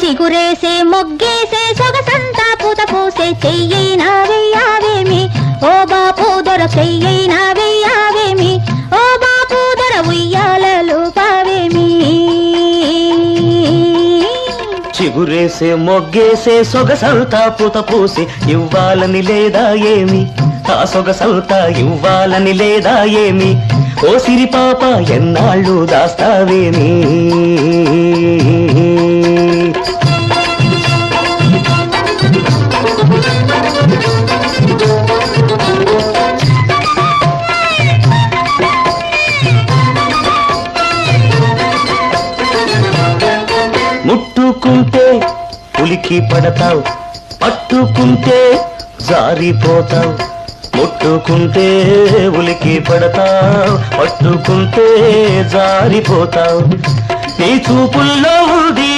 చిగురేసే మొగ్గేసే సొగసంతా పూత పూసే చెయ్యైనా వెయ్యావేమి ఓ బాపు దొర చెయ్యైనా వెయ్యావేమి ఓ బాపు దొర ఉయ్యాలలో పావేమి చిగురేసే మొగ్గేసే సొగసంతా పూత పూసి ఇవ్వాలని లేదా ఏమి ఆ సొగసంతా ఇవ్వాలని లేదా ఏమి ఓ సిరి పాప ఎన్నాళ్ళు దాస్తావేమి ముట్టుకుంటే ఉలికి పడతావు పట్టుకుంటే జారిపోతావు ముట్టుకుంటే ఉలికి పడతావు పట్టుకుంటే జారిపోతావు నీ చూపుల్లో ఉంది